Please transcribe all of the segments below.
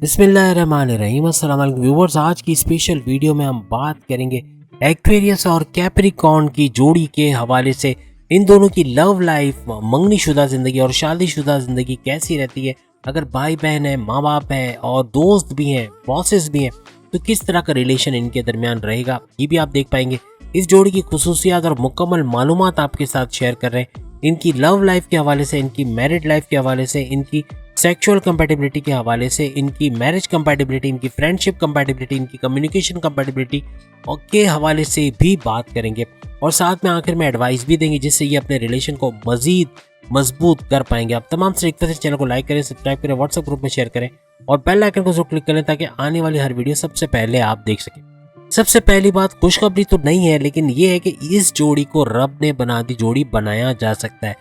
बिस्मिल्लाहिर्रहमानिर्रहीम। अस्सलाम वालेकुम व्यूवर्स, आज की स्पेशल वीडियो में हम बात करेंगे एक्वेरियस और कैप्रिकॉर्न की जोड़ी के हवाले से। इन दोनों की लव लाइफ, मंगनी शुदा ज़िंदगी और शादीशुदा ज़िंदगी कैसी रहती है। अगर भाई बहन है, माँ बाप है और दोस्त भी हैं, बॉसेस भी हैं, तो किस तरह का रिलेशन इनके दरमियान रहेगा, ये भी आप देख पाएंगे। इस जोड़ी की खुसूसियात और मुकम्मल मालूमात आपके साथ शेयर कर रहे हैं। इनकी लव लाइफ के हवाले से, इनकी मैरिड लाइफ के हवाले से, इनकी सेक्सुअल कंपैटिबिलिटी के हवाले से, इनकी मैरिज कंपैटिबिलिटी, इनकी फ्रेंडशिप कंपैटिबिलिटी, इनकी कम्युनिकेशन कंपैटिबिलिटी और के हवाले से भी बात करेंगे। और साथ में आखिर में एडवाइस भी देंगे जिससे ये अपने रिलेशन को मजीद मजबूत कर पाएंगे। आप तमाम से रिक्वेस्ट है, चैनल को लाइक करें, सब्सक्राइब करें, व्हाट्सएप ग्रुप में शेयर करें और बेल आइकन को जरूर क्लिक करें ताकि आने वाली हर वीडियो सबसे पहले आप देख सकें। सबसे पहली बात, खुशखबरी तो नहीं है, लेकिन ये है कि इस जोड़ी को रब ने बना दी जोड़ी बनाया जा सकता है।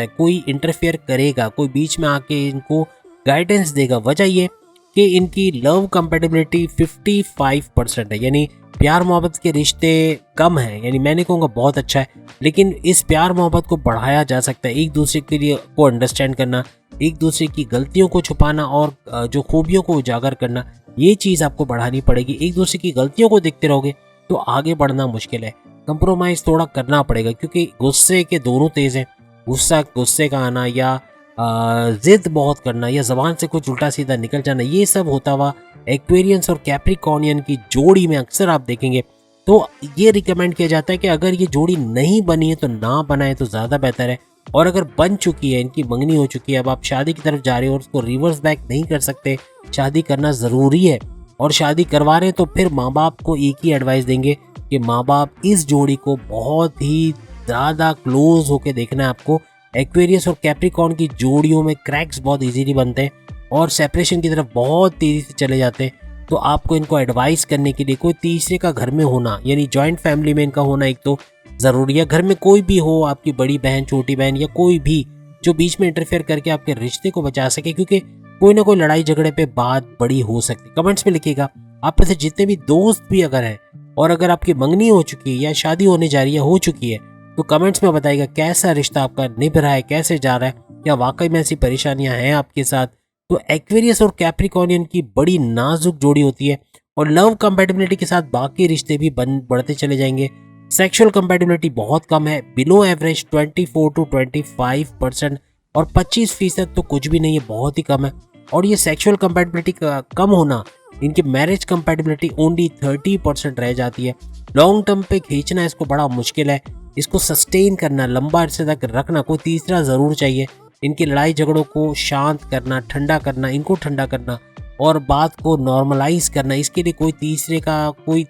कोई इंटरफेयर करेगा, कोई बीच में आके इनको गाइडेंस देगा। वजह ये कि इनकी लव कंपेटिबिलिटी 55% है, यानी प्यार मोहब्बत के रिश्ते कम हैं, यानी मैं नहीं कहूँगा बहुत अच्छा है, लेकिन इस प्यार मोहब्बत को बढ़ाया जा सकता है। एक दूसरे के लिए को अंडरस्टैंड करना, एक दूसरे की गलतियों को छुपाना और जो खूबियों को उजागर करना, ये चीज़ आपको बढ़ानी पड़ेगी। एक दूसरे की गलतियों को देखते रहोगे तो आगे बढ़ना मुश्किल है। कंप्रोमाइज़ थोड़ा करना पड़ेगा क्योंकि गुस्से के दोनों तेज़ हैं। गुस्से का आना या ज़िद बहुत करना या ज़बान से कुछ उल्टा सीधा निकल जाना, ये सब होता हुआ एक्वेरियंस और कैप्रिकॉर्नियन की जोड़ी में अक्सर आप देखेंगे। तो ये रिकमेंड किया जाता है कि अगर ये जोड़ी नहीं बनी है तो ना बनाए तो ज़्यादा बेहतर है। और अगर बन चुकी है, इनकी मंगनी हो चुकी है, अब आप शादी की तरफ जा रहे हो और उसको रिवर्स बैक नहीं कर सकते, शादी करना ज़रूरी है और शादी करवा रहे हैं, तो फिर माँ बाप को एक ही एडवाइस देंगे कि माँ बाप इस जोड़ी को बहुत ही ज़्यादा क्लोज होके देखना है आपको। एक्वेरियस और कैप्रिकॉर्न की जोड़ियों में क्रैक्स बहुत इजीली बनते हैं और सेपरेशन की तरफ बहुत तेज़ी से चले जाते हैं। तो आपको इनको एडवाइस करने के लिए कोई तीसरे का घर में होना, यानी जॉइंट फैमिली में इनका होना एक तो ज़रूरी है। घर में कोई भी हो, आपकी बड़ी बहन, छोटी बहन या कोई भी जो बीच में इंटरफेयर करके आपके रिश्ते को बचा सके, क्योंकि कोई ना कोई लड़ाई झगड़े पे बात बड़ी हो सकती है। कमेंट्स में लिखिएगा आप में से जितने भी दोस्त भी अगर हैं और अगर आपकी मंगनी हो चुकी है या शादी होने जा रही है, हो चुकी है, तो कमेंट्स में बताइएगा कैसा रिश्ता आपका निभ रहा है, कैसे जा रहा है, क्या वाकई में ऐसी परेशानियां हैं आपके साथ। तो एक्वेरियस और कैप्रिकॉर्नियन की बड़ी नाजुक जोड़ी होती है और लव कंपैटिबिलिटी के साथ बाकी रिश्ते भी बढ़ते चले जाएंगे। सेक्सुअल कंपैटिबिलिटी बहुत कम है, बिलो एवरेज 24 to 25% और 25% तो कुछ भी नहीं है, बहुत ही कम है। और ये सेक्सुअल कंपैटिबिलिटी का कम होना, इनकी मैरिज कंपैटिबिलिटी ओनली 30% रह जाती है। लॉन्ग टर्म पे खींचना इसको बड़ा मुश्किल है, इसको सस्टेन करना, लंबा अरसे तक रखना कोई तीसरा ज़रूर चाहिए। इनकी लड़ाई झगड़ों को शांत करना, ठंडा करना, इनको ठंडा करना और बात को नॉर्मलाइज करना, इसके लिए कोई तीसरे का, कोई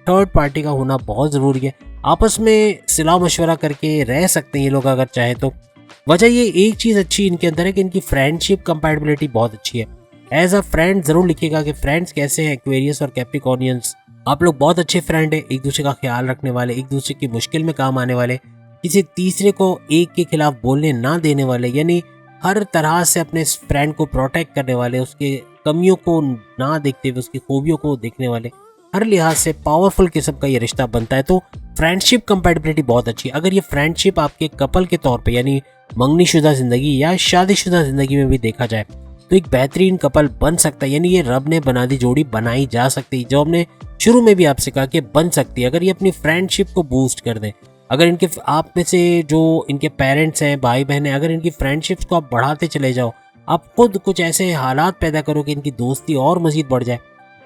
थर्ड पार्टी का होना बहुत ज़रूरी है। आपस में सलाह मशवरा करके रह सकते हैं ये लोग अगर चाहे तो। वजह ये एक चीज़ अच्छी इनके अंदर है कि इनकी फ्रेंडशिप कंपैटिबिलिटी बहुत अच्छी है। एज अ फ्रेंड ज़रूर लिखिएगा कि फ्रेंड्स कैसे हैं एक्वेरियस और कैप्रिकॉर्नियंस। आप लोग बहुत अच्छे फ्रेंड हैं, एक दूसरे का ख्याल रखने वाले, एक दूसरे की मुश्किल में काम आने वाले, किसी तीसरे को एक के खिलाफ बोलने ना देने वाले, यानी हर तरह से अपने फ्रेंड को प्रोटेक्ट करने वाले, उसके कमियों को ना देखते हुए उसकी खूबियों को देखने वाले, हर लिहाज से पावरफुल किस्म का ये रिश्ता बनता है। तो फ्रेंडशिप कंपैटिबिलिटी बहुत अच्छी है। अगर ये फ्रेंडशिप आपके कपल के तौर पे, यानी मंगनीशुदा ज़िंदगी या शादीशुदा ज़िंदगी में भी देखा जाए, तो एक बेहतरीन कपल बन सकता है। यानी ये रब ने बना दी जोड़ी बनाई जा सकती है, जो हमने शुरू में भी आपसे कहा कि बन सकती है अगर ये अपनी फ्रेंडशिप को बूस्ट कर दें। अगर इनके आप में से जो इनके पेरेंट्स हैं, भाई बहन हैं, अगर इनकी फ्रेंडशिप्स को आप बढ़ाते चले जाओ, आप खुद कुछ ऐसे हालात पैदा करो कि इनकी दोस्ती और मज़ीद बढ़ जाए,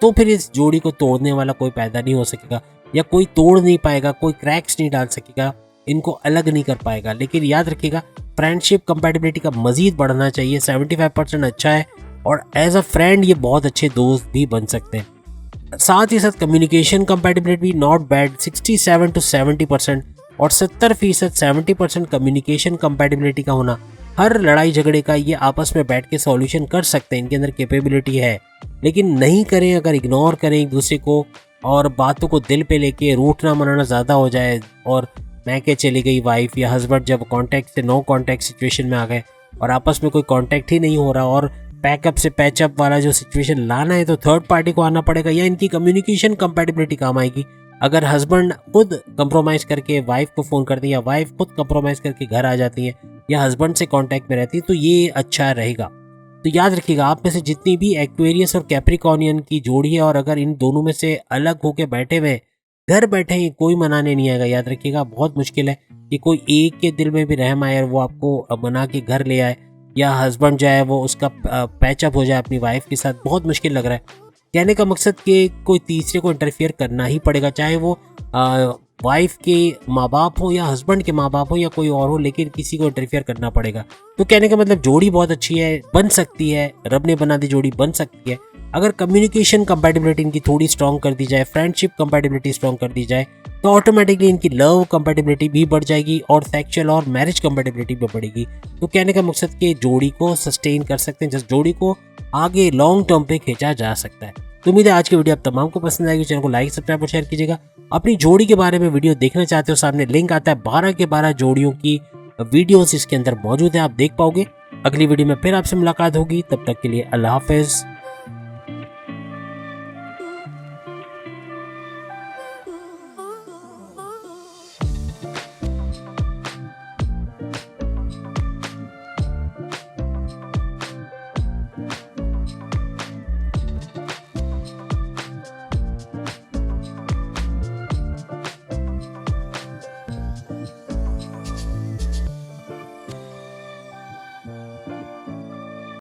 तो फिर इस जोड़ी को तोड़ने वाला कोई पैदा नहीं हो सकेगा या कोई तोड़ नहीं पाएगा, कोई क्रैक्स नहीं डाल सकेगा, इनको अलग नहीं कर पाएगा। लेकिन याद रखिएगा, फ्रेंडशिप कंपैटिबिलिटी का मज़ीद बढ़ना चाहिए। 75% अच्छा है और एज अ फ्रेंड ये बहुत अच्छे दोस्त भी बन सकते हैं। साथ ही साथ कम्युनिकेशन कंपैटिबिलिटी भी नॉट बैड, 67 to 70% और 70% 70% कम्युनिकेशन कंपैटिबिलिटी का होना, हर लड़ाई झगड़े का ये आपस में बैठ के सॉल्यूशन कर सकते हैं, इनके अंदर कैपेबिलिटी है। लेकिन नहीं करें, अगर इग्नोर करें एक दूसरे को और बातों को दिल पे लेके रूठना मनाना ज़्यादा हो जाए और मैं के चली गई वाइफ या हस्बैंड जब कांटेक्ट से नो कांटेक्ट सिचुएशन में आ गए और आपस में कोई कांटेक्ट ही नहीं हो रहा और पैकअप से पैचअप वाला जो सिचुएशन लाना है तो थर्ड पार्टी को आना पड़ेगा, या इनकी कम्युनिकेशन कंपैटिबिलिटी काम आएगी। अगर हस्बैंड खुद कंप्रोमाइज़ करके वाइफ को फ़ोन करती है या वाइफ खुद कंप्रोमाइज़ करके घर आ जाती है या हस्बैंड से कांटेक्ट में रहती है, तो ये अच्छा रहेगा। तो याद रखिएगा, आप में से जितनी भी एक्वेरियस और कैप्रिकॉर्नियन की जोड़ी है और अगर इन दोनों में से अलग होके बैठे हुए घर बैठे हैं, कोई मनाने नहीं आएगा। याद रखिएगा, बहुत मुश्किल है कि कोई एक के दिल में भी रहम आए और वो आपको मना के घर ले आए, या हस्बैंड जो है वो उसका पैचअप हो जाए अपनी वाइफ के साथ। बहुत मुश्किल लग रहा है। कहने का मकसद कि कोई तीसरे को इंटरफियर करना ही पड़ेगा, चाहे वो वाइफ के माँ बाप हो या हस्बैंड के माँ बाप हो या कोई और हो, लेकिन किसी को इंटरफियर करना पड़ेगा। तो कहने का मतलब जोड़ी बहुत अच्छी है, बन सकती है, रब ने बना दी जोड़ी बन सकती है अगर कम्युनिकेशन कंपैटिबिलिटी इनकी थोड़ी स्ट्रॉन्ग कर दी जाए, फ्रेंडशिप कंपैटिबिलिटी स्ट्रॉन्ग कर दी जाए, तो ऑटोमेटिकली इनकी लव कंपैटिबिलिटी भी बढ़ जाएगी और सेक्सुअल और मैरिज कंपैटिबिलिटी भी बढ़ेगी। तो कहने का मकसद कि जोड़ी को सस्टेन कर सकते हैं, जिस जोड़ी को आगे लॉन्ग टर्म पे खींचा जा सकता है। तो उम्मीद है आज की वीडियो आप तमाम को पसंद आएगी। चैनल को लाइक, सब्सक्राइब और शेयर कीजिएगा। अपनी जोड़ी के बारे में वीडियो देखना चाहते हो, सामने लिंक आता है 12 के 12 जोड़ियों की वीडियोस इसके अंदर मौजूद है, आप देख पाओगे। अगली वीडियो में फिर आपसे मुलाकात होगी, तब तक के लिए अल्लाह हाफिज।